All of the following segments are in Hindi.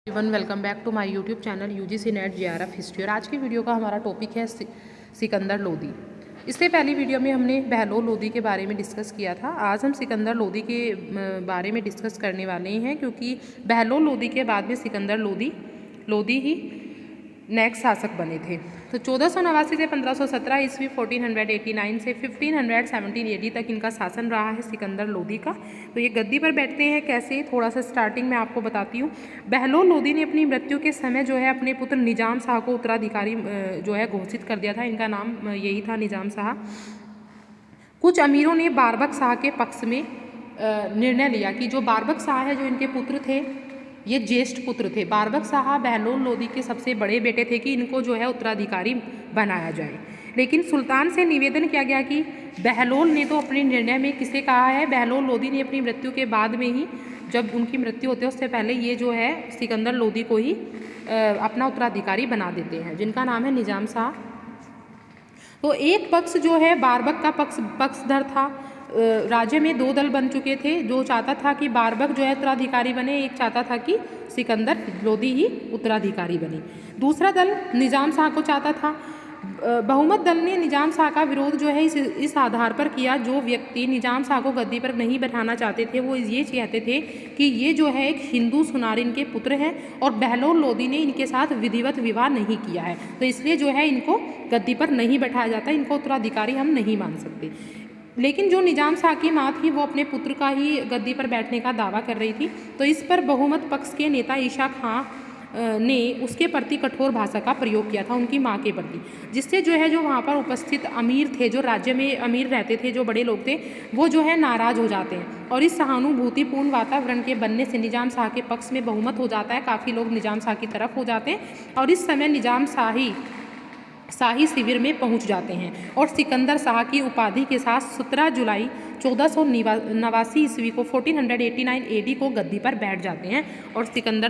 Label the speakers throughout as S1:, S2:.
S1: Everyone welcome back to my YouTube channel UGC NET JRF history. और आज की वीडियो का हमारा टॉपिक है सिकंदर लोदी। इससे पहली वीडियो में हमने बहलोल लोदी के बारे में डिस्कस किया था। आज हम सिकंदर लोदी के बारे में डिस्कस करने वाले हैं, क्योंकि बहलोल लोदी के बाद में सिकंदर लोदी ही नेक्स्ट शासक बने थे। तो 1489 से 1517 ईस्वी, 1489 से 1517 एडी तक इनका शासन रहा है सिकंदर लोदी का। तो ये गद्दी पर बैठते हैं कैसे, थोड़ा सा स्टार्टिंग में आपको बताती हूँ। बहलोल लोदी ने अपनी मृत्यु के समय जो है अपने पुत्र निजाम शाह को उत्तराधिकारी जो है घोषित कर दिया था। इनका नाम यही था, निजाम शाह। कुछ अमीरों ने बारबक शाह के पक्ष में निर्णय लिया कि जो बारबक शाह है, जो इनके पुत्र थे, ये ज्येष्ठ पुत्र थे। बारबक शाह बहलोल लोदी के सबसे बड़े बेटे थे कि इनको जो है उत्तराधिकारी बनाया जाए। लेकिन सुल्तान से निवेदन किया गया कि बहलोल ने तो अपने निर्णय में किसे कहा है, बहलोल लोदी ने अपनी मृत्यु के बाद में ही, जब उनकी मृत्यु होती है उससे पहले ये जो है सिकंदर लोदी को ही अपना उत्तराधिकारी बना देते हैं, जिनका नाम है निजाम शाह। तो एक पक्ष जो है बारबक का पक्षधर था। राज्य में दो दल बन चुके थे, जो चाहता था कि बारबक जो है उत्तराधिकारी बने, एक चाहता था कि सिकंदर लोदी ही उत्तराधिकारी बने। दूसरा दल निजाम शाह को चाहता था। बहुमत दल ने निजाम शाह का विरोध जो है इस आधार पर किया, जो व्यक्ति निजाम शाह को गद्दी पर नहीं बैठाना चाहते थे वो ये कहते थे कि ये जो है एक हिंदू सुनारिन के पुत्र हैं और बहलोल लोदी ने इनके साथ विधिवत विवाह नहीं किया है, तो इसलिए जो है इनको गद्दी पर नहीं बैठाया जाता, इनको उत्तराधिकारी हम नहीं मान सकते। लेकिन जो निजाम शाह की माँ थी वो अपने पुत्र का ही गद्दी पर बैठने का दावा कर रही थी। तो इस पर बहुमत पक्ष के नेता ईशा खां ने उसके प्रति कठोर भाषा का प्रयोग किया था, उनकी माँ के प्रति, जिससे जो है जो वहाँ पर उपस्थित अमीर थे, जो राज्य में अमीर रहते थे, जो बड़े लोग थे, वो जो है नाराज़ हो जाते हैं। और इस सहानुभूतिपूर्ण वातावरण के बनने से निजाम शाह के पक्ष में बहुमत हो जाता है, काफ़ी लोग निजाम शाह की तरफ हो जाते हैं और इस समय निजाम शाही शिविर में पहुंच जाते हैं और सिकंदर शाह की उपाधि के साथ 17 जुलाई 1489 ईस्वी को 1489 एडी को गद्दी पर बैठ जाते हैं और सिकंदर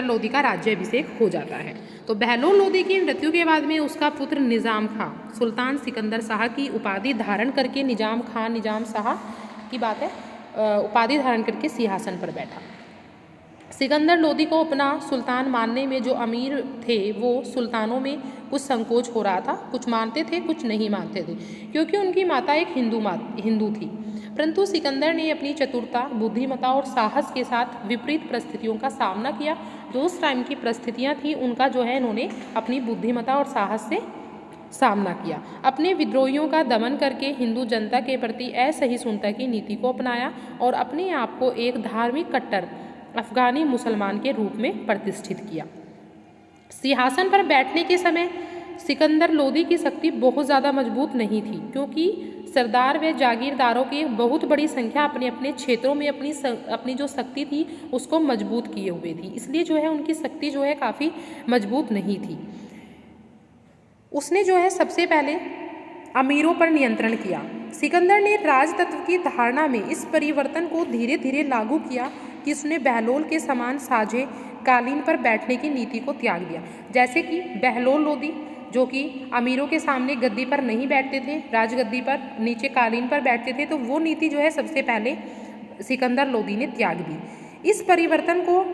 S1: लोदी का राज्याभिषेक हो जाता है। तो बहलोल लोदी की मृत्यु के बाद में उसका पुत्र निजाम खां सुल्तान सिकंदर शाह की उपाधि धारण करके निजाम शाह की बात है, उपाधि धारण करके सिंहासन पर बैठा। सिकंदर लोदी को अपना सुल्तान मानने में जो अमीर थे वो सुल्तानों में कुछ संकोच हो रहा था, कुछ मानते थे कुछ नहीं मानते थे, क्योंकि उनकी माता एक हिंदू थी। परंतु सिकंदर ने अपनी चतुरता, बुद्धिमत्ता और साहस के साथ विपरीत परिस्थितियों का सामना किया। जो उस टाइम की परिस्थितियां थी उनका जो है इन्होंने अपनी बुद्धिमत्ता और साहस से सामना किया। अपने विद्रोहियों का दमन करके हिंदू जनता के प्रति असहिष्णुता की नीति को अपनाया और अपने आप को एक धार्मिक कट्टर अफगानी मुसलमान के रूप में प्रतिष्ठित किया। सिंहासन पर बैठने के समय सिकंदर लोदी की शक्ति बहुत ज़्यादा मजबूत नहीं थी, क्योंकि सरदार व जागीरदारों की बहुत बड़ी संख्या अपने अपने क्षेत्रों में अपनी जो शक्ति थी उसको मजबूत किए हुए थी, इसलिए जो है उनकी शक्ति जो है काफ़ी मजबूत नहीं थी। उसने जो है सबसे पहले अमीरों पर नियंत्रण किया। सिकंदर ने राजतत्व की धारणा में इस परिवर्तन को धीरे धीरे लागू किया कि उसने बहलोल के समान साझे कालीन पर बैठने की नीति को त्याग दिया। जैसे कि बहलोल लोदी जो कि अमीरों के सामने गद्दी पर नहीं बैठते थे, राजगद्दी पर नीचे कालीन पर बैठते थे, तो वो नीति जो है सबसे पहले सिकंदर लोदी ने त्याग दी। इस परिवर्तन को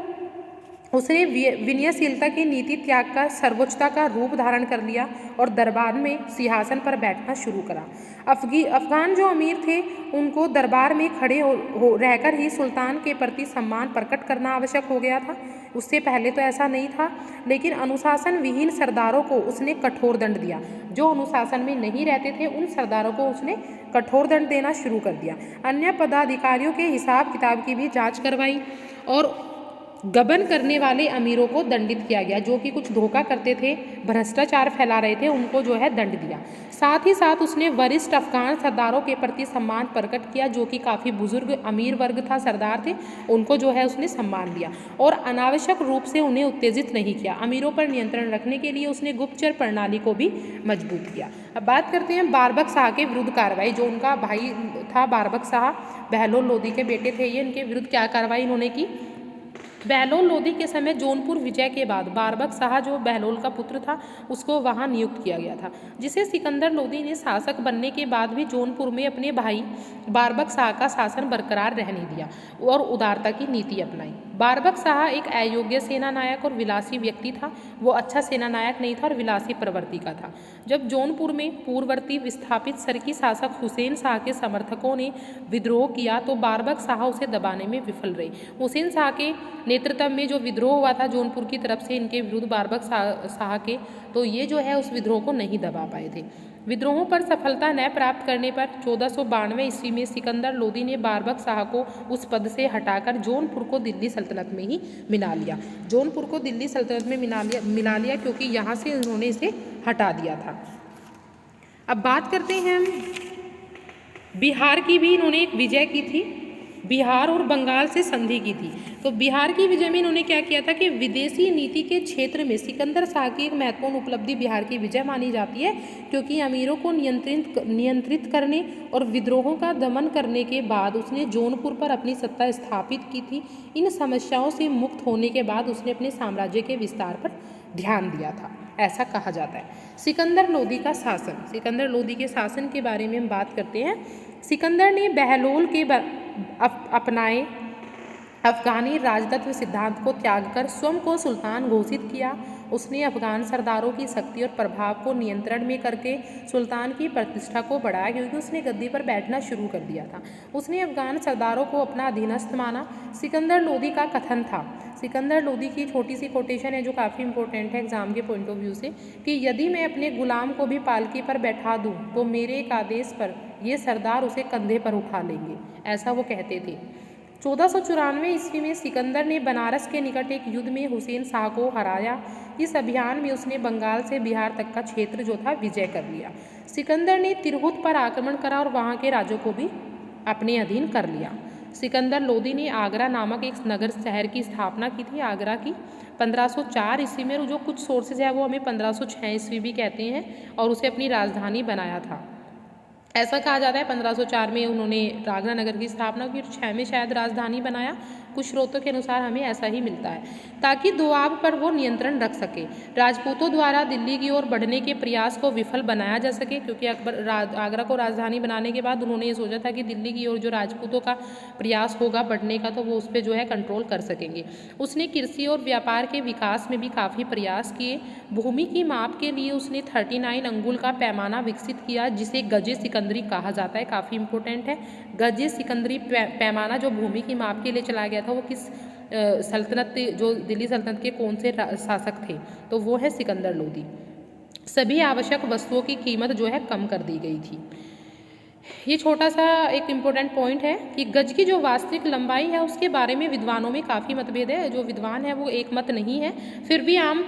S1: उसने विनयशीलता की नीति त्याग कर सर्वोच्चता का रूप धारण कर लिया और दरबार में सिंहासन पर बैठना शुरू करा। अफगान जो अमीर थे उनको दरबार में खड़े रहकर ही सुल्तान के प्रति सम्मान प्रकट करना आवश्यक हो गया था। उससे पहले तो ऐसा नहीं था, लेकिन अनुशासन विहीन सरदारों को उसने कठोर दंड दिया। जो अनुशासन में नहीं रहते थे उन सरदारों को उसने कठोर दंड देना शुरू कर दिया। अन्य पदाधिकारियों के हिसाब किताब की भी जाँच करवाई और गबन करने वाले अमीरों को दंडित किया गया, जो कि कुछ धोखा करते थे, भ्रष्टाचार फैला रहे थे, उनको जो है दंड दिया। साथ ही साथ उसने वरिष्ठ अफगान सरदारों के प्रति सम्मान प्रकट किया, जो कि काफ़ी बुजुर्ग अमीर वर्ग था, सरदार थे, उनको जो है उसने सम्मान दिया और अनावश्यक रूप से उन्हें उत्तेजित नहीं किया। अमीरों पर नियंत्रण रखने के लिए उसने गुप्तचर प्रणाली को भी मजबूत किया। अब बात करते हैं बारबक शाह के विरुद्ध कार्रवाई। जो उनका भाई था बारबक शाह, बहलोल लोदी के बेटे थे ये, इनके विरुद्ध क्या कार्रवाई इन्होंने की। बहलोल लोधी के समय जौनपुर विजय के बाद बारबक शाह जो बहलोल का पुत्र था उसको वहाँ नियुक्त किया गया था, जिसे सिकंदर लोधी ने शासक बनने के बाद भी जौनपुर में अपने भाई बारबक शाह का शासन बरकरार रहने दिया और उदारता की नीति अपनाई। बारबक शाह एक अयोग्य सेना नायक और विलासी व्यक्ति था। वो अच्छा सेना नायक नहीं था और विलासी प्रवृत्ति का था। जब जौनपुर में पूर्ववर्ती विस्थापित सरकी शासक हुसैन शाह के समर्थकों ने विद्रोह किया तो बारबक शाह उसे दबाने में विफल रहे। हुसैन शाह के नेतृत्व में जो विद्रोह हुआ था जौनपुर की तरफ से इनके विरुद्ध बारबक शाह के, तो ये जो है उस विद्रोह को नहीं दबा पाए थे। विद्रोहों पर सफलता न प्राप्त करने पर 1492 ईस्वी में सिकंदर लोधी ने बारबक शाह को उस पद से हटाकर जौनपुर को दिल्ली सल्तनत में ही मिला लिया। जौनपुर को दिल्ली सल्तनत में मिला लिया क्योंकि यहाँ से उन्होंने इसे हटा दिया था। अब बात करते हैं हम बिहार की भी इन्होंने एक विजय की थी। बिहार और बंगाल से संधि की थी। तो बिहार की विजय में इन्होंने क्या किया था कि विदेशी नीति के क्षेत्र में सिकंदर शाह की एक महत्वपूर्ण उपलब्धि बिहार की विजय मानी जाती है, क्योंकि अमीरों को नियंत्रित करने और विद्रोहों का दमन करने के बाद उसने जौनपुर पर अपनी सत्ता स्थापित की थी। इन समस्याओं से मुक्त होने के बाद उसने अपने साम्राज्य के विस्तार पर ध्यान दिया था, ऐसा कहा जाता है। सिकंदर लोधी का शासन, सिकंदर लोधी के शासन के बारे में हम बात करते हैं। सिकंदर ने बहलोल के अपनाए अफगानी राजतत्व सिद्धांत को त्याग कर स्वयं को सुल्तान घोषित किया। उसने अफगान सरदारों की शक्ति और प्रभाव को नियंत्रण में करके सुल्तान की प्रतिष्ठा को बढ़ाया, क्योंकि उसने गद्दी पर बैठना शुरू कर दिया था। उसने अफगान सरदारों को अपना अधीनस्थ माना। सिकंदर लोधी का कथन था, सिकंदर लोधी की छोटी सी कोटेशन है जो काफ़ी इंपॉर्टेंट है एग्जाम के पॉइंट ऑफ व्यू से, कि यदि मैं अपने गुलाम को भी पालकी पर बैठा दूं तो मेरे एक आदेश पर ये सरदार उसे कंधे पर उठा लेंगे, ऐसा वो कहते थे। 1494 ईस्वी में सिकंदर ने बनारस के निकट एक युद्ध में हुसैन शाह को हराया। इस अभियान में उसने बंगाल से बिहार तक का क्षेत्र जो था विजय कर लिया। सिकंदर ने तिरहुत पर आक्रमण करा और वहाँ के राज्यों को भी अपने अधीन कर लिया। सिकंदर लोधी ने आगरा नामक एक नगर शहर की स्थापना की थी, आगरा की 1504 ईस्वी में। जो कुछ सोर्सेज है वो हमें 1506 ईस्वी भी कहते हैं, और उसे अपनी राजधानी बनाया था। ऐसा कहा जाता है 1504 में उन्होंने आगरा नगर की स्थापना की और 6 में शायद राजधानी बनाया। कुछ स्रोतों के अनुसार हमें ऐसा ही मिलता है, ताकि दोआब पर वो नियंत्रण रख सके। राजपूतों द्वारा दिल्ली की ओर बढ़ने के प्रयास को विफल बनाया जा सके, क्योंकि आगरा को राजधानी बनाने के बाद उन्होंने ये सोचा था कि दिल्ली की ओर जो राजपूतों का प्रयास होगा बढ़ने का, तो वो उस पर जो है कंट्रोल कर सकेंगे। उसने कृषि और व्यापार के विकास में भी काफ़ी प्रयास किए। भूमि की माप के लिए उसने 39 अंगुल का पैमाना विकसित किया, जिसे गजे सिकंदरी कहा जाता है। काफ़ी इंपॉर्टेंट है। गजे सिकंदरी पैमाना जो भूमि की माप के लिए चलाया गया था, वो किस सल्तनत, जो दिल्ली सल्तनत के कौन से शासक थे, तो वो है सिकंदर लोधी। सभी आवश्यक वस्तुओं की कीमत जो है कम कर दी गई थी। ये छोटा सा एक इम्पोर्टेंट पॉइंट है कि गज की जो वास्तविक लंबाई है उसके बारे में विद्वानों में काफ़ी मतभेद है। जो विद्वान है वो एक मत नहीं है, फिर भी आम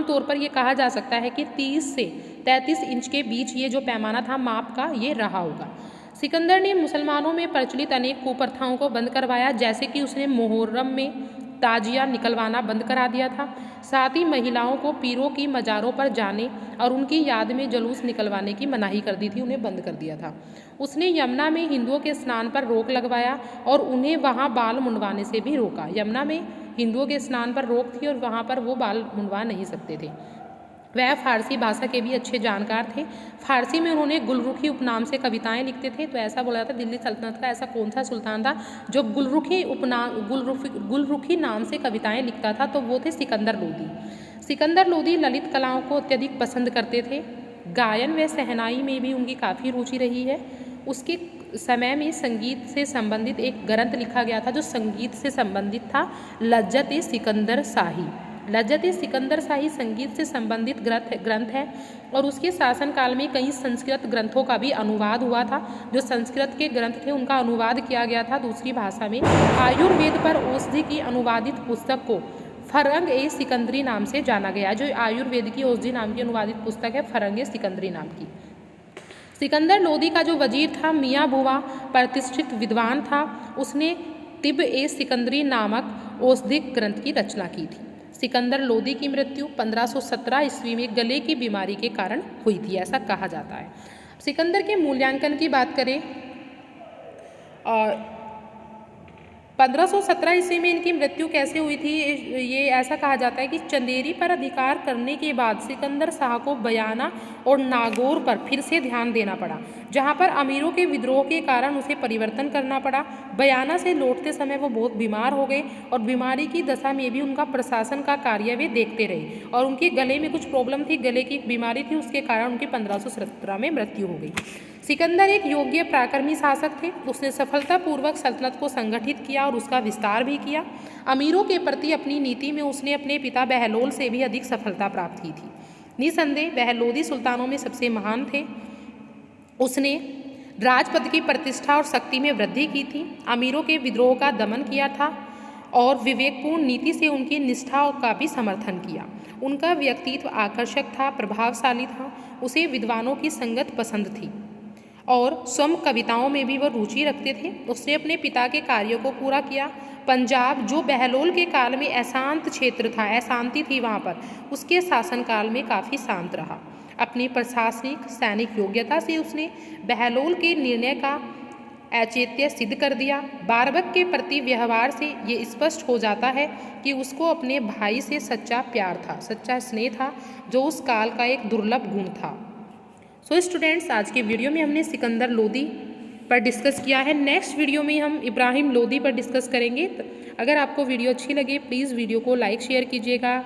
S1: तौर पर ये कहा जा सकता है कि 30 से 33 इंच के बीच ये जो पैमाना था माप का, ये रहा होगा। सिकंदर ने मुसलमानों में प्रचलित अनेक कुप्रथाओं को बंद करवाया, जैसे कि उसने मुहर्रम में ताजिया निकलवाना बंद करा दिया था। साथ ही महिलाओं को पीरों की मज़ारों पर जाने और उनकी याद में जुलूस निकलवाने की मनाही कर दी थी, उन्हें बंद कर दिया था। उसने यमुना में हिंदुओं के स्नान पर रोक लगवाया और उन्हें वहाँ बाल मुंडवाने से भी रोका। यमुना में हिंदुओं के स्नान पर रोक थी और वहाँ पर वो बाल मुंडवा नहीं सकते थे। वह फारसी भाषा के भी अच्छे जानकार थे। फारसी में उन्होंने गुलरुखी उपनाम से कविताएं लिखते थे। तो ऐसा बोला जाता है दिल्ली सल्तनत का ऐसा कौन सा सुल्तान था जो गुलरुखी नाम से कविताएं लिखता था, तो वो थे सिकंदर लोधी। सिकंदर लोधी ललित कलाओं को अत्यधिक पसंद करते थे। गायन व सहनाई में भी उनकी काफ़ी रुचि रही है। उसके समय में संगीत से संबंधित एक ग्रंथ लिखा गया था जो संगीत से संबंधित था, लज्जत सिकंदर शाही। लज्जत सिकंदर शाही संगीत से संबंधित ग्रंथ है और उसके शासनकाल में कई संस्कृत ग्रंथों का भी अनुवाद हुआ था। जो संस्कृत के ग्रंथ थे उनका अनुवाद किया गया था दूसरी भाषा में। आयुर्वेद पर औषधि की अनुवादित पुस्तक को फरंग ए सिकंदरी नाम से जाना गया। जो आयुर्वेद की औषधि नाम की अनुवादित पुस्तक है फरंग ए सिकंदरी नाम की। सिकंदर लोधी का जो वजीर था मियाँ बुवा प्रतिष्ठित विद्वान था। उसने तिब ए सिकंदरी नामक औषधिक ग्रंथ की रचना की थी। सिकंदर लोधी की मृत्यु 1517 ईस्वी में गले की बीमारी के कारण हुई थी, ऐसा कहा जाता है। सिकंदर के मूल्यांकन की बात करें और 1517 ईस्वी में इनकी मृत्यु कैसे हुई थी? ये ऐसा कहा जाता है कि चंदेरी पर अधिकार करने के बाद सिकंदर शाह को बयाना और नागौर पर फिर से ध्यान देना पड़ा, जहां पर अमीरों के विद्रोह के कारण उसे परिवर्तन करना पड़ा। बयाना से लौटते समय वो बहुत बीमार हो गए और बीमारी की दशा में भी उनका प्रशासन का कार्य वे देखते रहे और उनके गले में कुछ प्रॉब्लम थी, गले की बीमारी थी, उसके कारण उनकी 1517 में मृत्यु हो गई। सिकंदर एक योग्य पराक्रमी शासक थे। उसने सफलतापूर्वक सल्तनत को संगठित किया और उसका विस्तार भी किया। अमीरों के प्रति अपनी नीति में उसने अपने पिता बहलोल से भी अधिक सफलता प्राप्त की थी। निसंदेह वह लोधी सुल्तानों में सबसे महान थे। उसने राजपद की प्रतिष्ठा और शक्ति में वृद्धि की थी, अमीरों के विद्रोह का दमन किया था और विवेकपूर्ण नीति से उनकी निष्ठा का भी समर्थन किया। उनका व्यक्तित्व आकर्षक था, प्रभावशाली था। उसे विद्वानों की संगत पसंद थी और स्वयं कविताओं में भी वह रुचि रखते थे। उसने अपने पिता के कार्यों को पूरा किया। पंजाब जो बहलोल के काल में अशांत क्षेत्र था, अशांति थी वहाँ पर, उसके शासनकाल में काफ़ी शांत रहा। अपनी प्रशासनिक सैनिक योग्यता से उसने बहलोल के निर्णय का औचित्य सिद्ध कर दिया। बारबक के प्रति व्यवहार से ये स्पष्ट हो जाता है कि उसको अपने भाई से सच्चा प्यार था, सच्चा स्नेह था, जो उस काल का एक दुर्लभ गुण था। सो स्टूडेंट्स, आज के वीडियो में हमने सिकंदर लोदी पर डिस्कस किया है। नेक्स्ट वीडियो में हम इब्राहिम लोदी पर डिस्कस करेंगे। अगर आपको वीडियो अच्छी लगे प्लीज़ वीडियो को लाइक शेयर कीजिएगा,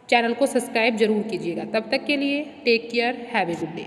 S1: चैनल को सब्सक्राइब जरूर कीजिएगा। तब तक के लिए take care, have a good day.